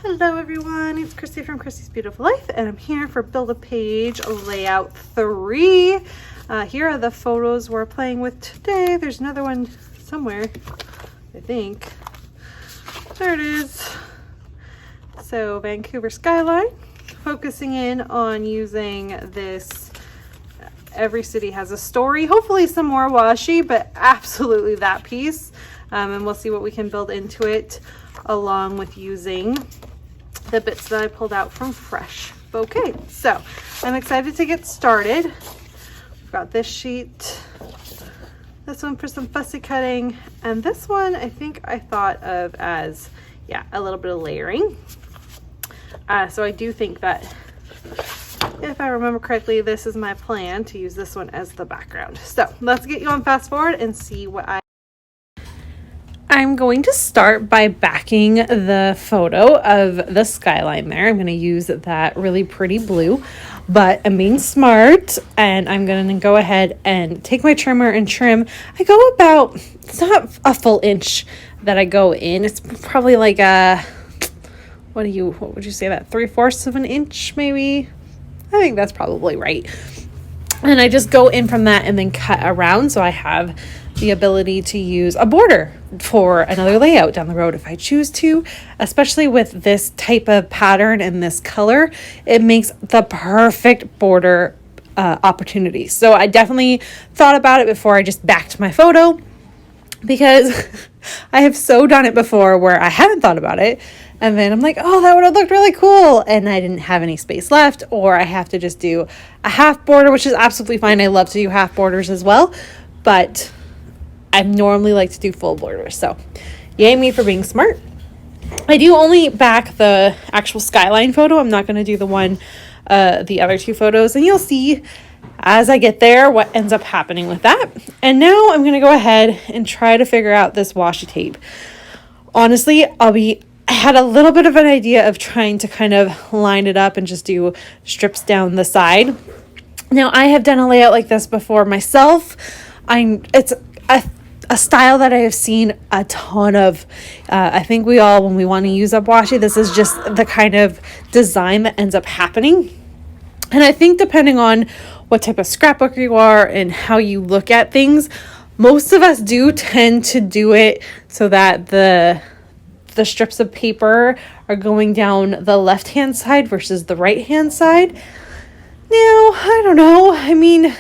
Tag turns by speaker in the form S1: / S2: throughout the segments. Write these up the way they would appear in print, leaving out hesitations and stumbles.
S1: Hello everyone, it's Christy from Christy's Beautiful Life, and I'm here for Build a Page Layout 3. Here are the photos we're playing with today. There's another one somewhere, I think. There it is. So Vancouver skyline, focusing in on using this every city has a story, hopefully some more washi, but absolutely that piece. And we'll see what we can build into it, along with using the bits that I pulled out from Fresh Bouquet. So I'm excited to get started. We've got this sheet, this one for some fussy cutting, and this one I think I thought of as, yeah, a little bit of layering. So I do think that, if I remember correctly, this is my plan to use this one as the background. So let's get you on fast forward and see what I'm going to start by backing the photo of the skyline there. I'm going to use that really pretty blue, but I'm being smart and I'm going to go ahead and take my trimmer and trim. I go about, it's not a full inch that I go in. It's probably like a, what would you say, that 3/4 of an inch maybe? I think that's probably right. And I just go in from that and then cut around, so I have the ability to use a border for another layout down the road if I choose to. Especially with this type of pattern and this color, it makes the perfect border opportunity. So I definitely thought about it before I just backed my photo, because I have so done it before where I haven't thought about it, and then I'm like, oh, that would have looked really cool, and I didn't have any space left, or I have to just do a half border, which is absolutely fine. I love to do half borders as well, but I normally like to do full borders. So yay me for being smart. I do only back the actual skyline photo. I'm not going to do the one, the other two photos, and you'll see as I get there what ends up happening with that. And now I'm going to go ahead and try to figure out this washi tape. Honestly, I had a little bit of an idea of trying to kind of line it up and just do strips down the side. Now, I have done a layout like this before myself. It's a style that I have seen a ton of. I think we all, when we want to use up washi, this is just the kind of design that ends up happening. And I think depending on what type of scrapbooker you are and how you look at things, most of us do tend to do it so that the strips of paper are going down the left-hand side versus the right-hand side. Now, I don't know. I mean,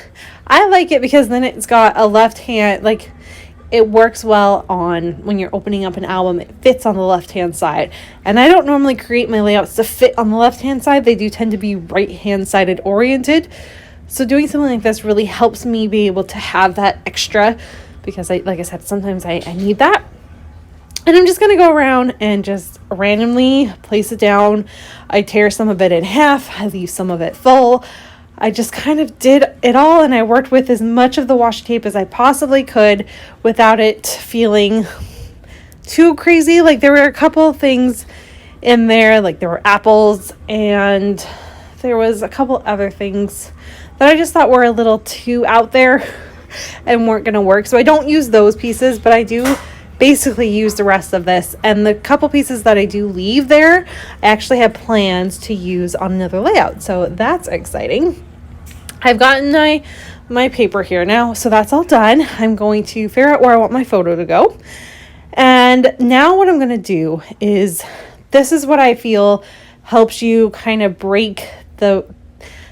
S1: I like it because then it's got a left hand, like it works well on when you're opening up an album. It fits on the left-hand side. And I don't normally create my layouts to fit on the left-hand side. They do tend to be right-hand sided oriented. So doing something like this really helps me be able to have that extra, because like I said, sometimes I need that. And I'm just going to go around and just randomly place it down. I tear some of it in half. I leave some of it full. I just kind of did it all, and I worked with as much of the washi tape as I possibly could without it feeling too crazy. Like there were a couple things in there, like there were apples, and there was a couple other things that I just thought were a little too out there and weren't going to work. So I don't use those pieces, but I do basically use the rest of this. And the couple pieces that I do leave there, I actually have plans to use on another layout. So that's exciting. I've gotten my paper here now, so that's all done. I'm going to figure out where I want my photo to go. And now what I'm going to do is, this is what I feel helps you kind of break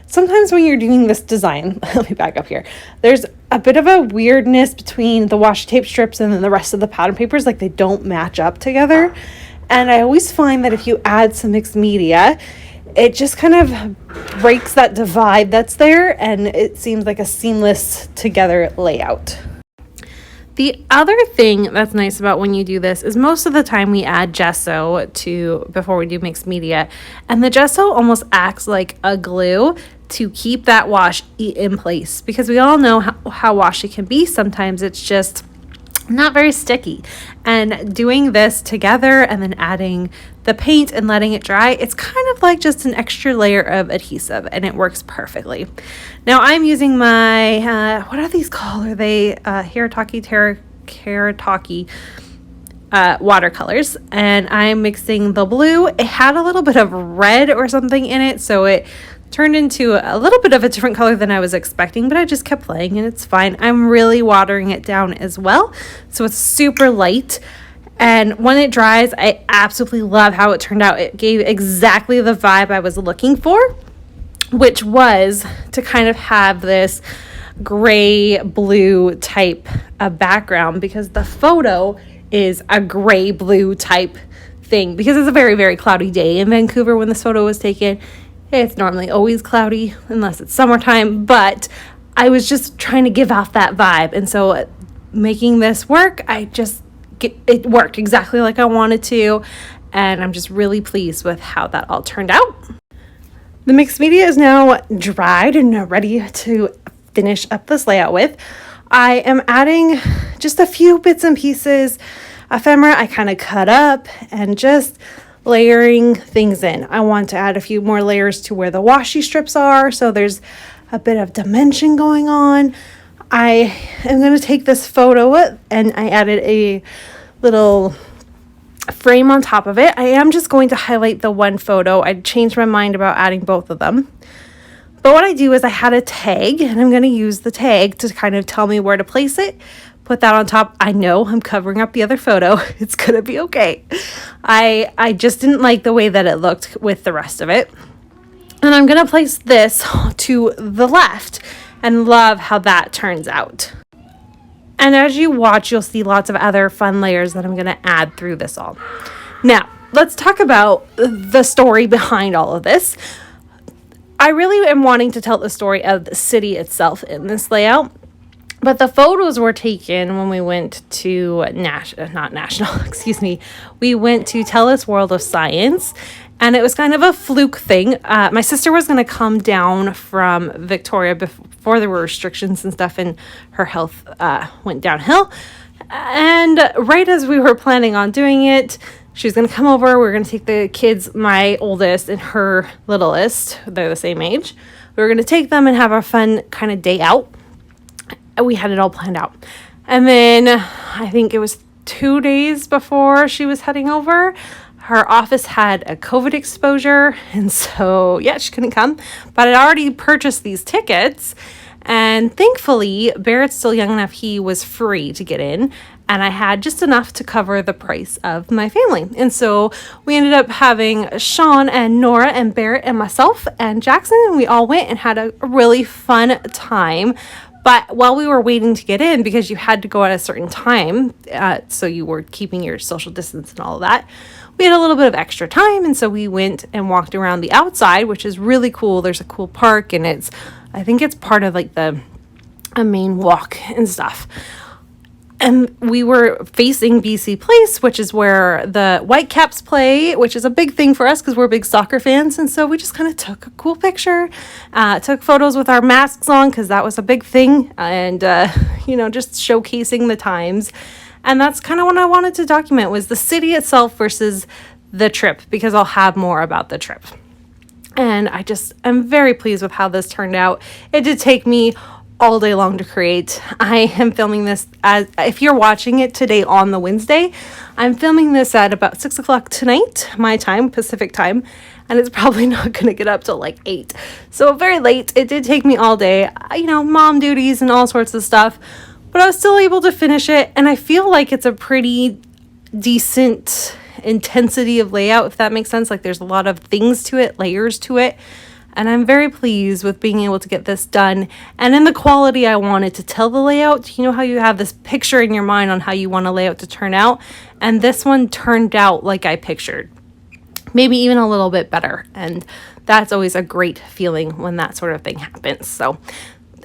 S1: sometimes when you're doing this design, let me back up here. There's a bit of a weirdness between the washi tape strips and then the rest of the pattern papers, like they don't match up together. And I always find that if you add some mixed media, it just kind of breaks that divide that's there, and it seems like a seamless together layout. The other thing that's nice about when you do this is most of the time we add gesso before we do mixed media, and the gesso almost acts like a glue to keep that washi in place, because we all know how washi can be. Sometimes it's just not very sticky, and doing this together and then adding the paint and letting it dry, it's kind of like just an extra layer of adhesive, and it works perfectly. Now I'm using my what are these called? Are they Hirataki watercolors, and I'm mixing the blue. It had a little bit of red or something in it, so it turned into a little bit of a different color than I was expecting, but I just kept playing and it's fine. I'm really watering it down as well, so it's super light. And when it dries, I absolutely love how it turned out. It gave exactly the vibe I was looking for, which was to kind of have this gray blue type of background, because the photo is a gray blue type thing, because it's a very, very cloudy day in Vancouver when this photo was taken. It's normally always cloudy unless it's summertime, but I was just trying to give off that vibe. And so making this work, it worked exactly like I wanted to. And I'm just really pleased with how that all turned out. The mixed media is now dried and ready to finish up this layout with. I am adding just a few bits and pieces, ephemera I kind of cut up, and just layering things in. I want to add a few more layers to where the washi strips are, so there's a bit of dimension going on. I am going to take this photo and I added a little frame on top of it. I am just going to highlight the one photo. I changed my mind about adding both of them. But what I do is I had a tag, and I'm going to use the tag to kind of tell me where to place it. Put that on top. I know I'm covering up the other photo. It's going to be okay. I just didn't like the way that it looked with the rest of it. And I'm going to place this to the left and love how that turns out. And as you watch, you'll see lots of other fun layers that I'm going to add through this all. Now, let's talk about the story behind all of this. I really am wanting to tell the story of the city itself in this layout. But the photos were taken when we went to we went to TELUS World of Science, and it was kind of a fluke thing. My sister was going to come down from Victoria before there were restrictions and stuff, and her health went downhill. And right as we were planning on doing it, she was going to come over. We were going to take the kids, my oldest and her littlest, they're the same age. We were going to take them and have a fun kind of day out. We had it all planned out. And then I think it was 2 days before she was heading over, her office had a COVID exposure. And so, yeah, she couldn't come. But I'd already purchased these tickets. And thankfully, Barrett's still young enough, he was free to get in. And I had just enough to cover the price of my family. And so we ended up having Sean and Nora and Barrett and myself and Jackson. And we all went and had a really fun time. But while we were waiting to get in, because you had to go at a certain time, so you were keeping your social distance and all of that, we had a little bit of extra time. And so we went and walked around the outside, which is really cool. There's a cool park, and I think it's part of like a main walk and stuff. And we were facing BC Place, which is where the Whitecaps play, which is a big thing for us because we're big soccer fans. And so we just kind of took a cool picture, took photos with our masks on because that was a big thing. And, just showcasing the times. And that's kind of what I wanted to document, was the city itself versus the trip, because I'll have more about the trip. And I'm very pleased with how this turned out. It did take me all day long to create. I am filming this if you're watching it today on the Wednesday, I'm filming this at about 6:00 tonight, my time, Pacific time, and it's probably not going to get up till like 8. So very late. It did take me all day, mom duties and all sorts of stuff, but I was still able to finish it. And I feel like it's a pretty decent intensity of layout, if that makes sense. Like there's a lot of things to it, layers to it. And I'm very pleased with being able to get this done. And in the quality I wanted to tell the layout. You know how you have this picture in your mind on how you want a layout to turn out? And this one turned out like I pictured. Maybe even a little bit better. And that's always a great feeling when that sort of thing happens. So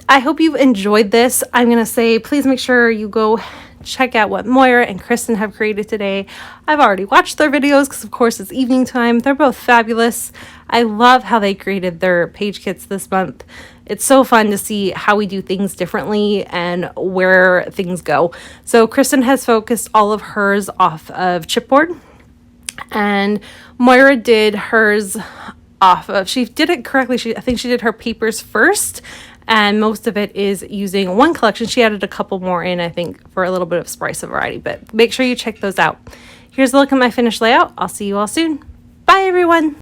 S1: I hope you've enjoyed this. I'm going to say, please make sure you go check out what Moira and Kristen have created today. I've already watched their videos because, of course, it's evening time. They're both fabulous. I love how they created their page kits this month. It's so fun to see how we do things differently and where things go. So Kristen has focused all of hers off of chipboard, and Moira did hers off of, she did it correctly. I think she did her papers first, and most of it is using one collection. She added a couple more in, I think, for a little bit of spice of variety, but make sure you check those out. Here's a look at my finished layout. I'll see you all soon. Bye, everyone.